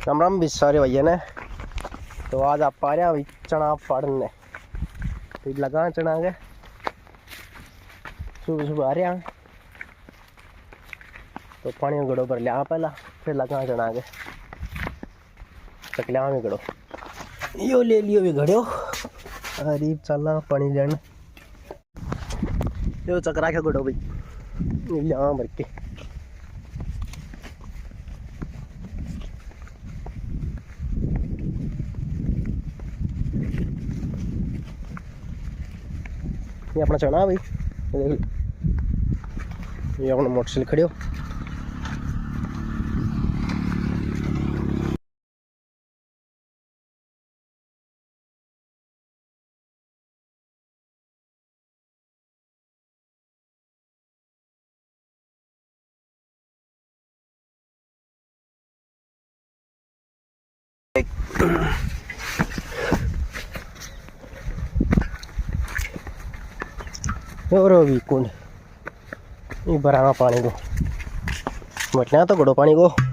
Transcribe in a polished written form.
राम राम भी सारे भैया ने। तो आज आप आ रहे हैं चना पड़ने, तो लगा चना के सुबह सुबह आ रहे हैं। तो पानी में गड़ो भर लिया पहला, फिर लगा चना के चकलिया में गड़ो यो ले लियो भी घड़ो। अरे चलना पानी लेने यो चकरा के गड़ो भाई लिया भर के। ये अपना चना भाई, देख ये अपना मोटरसाइकिल खड़े हो। और भी कुंड ये भरा पानी को बटना तो गड़ो पानी को।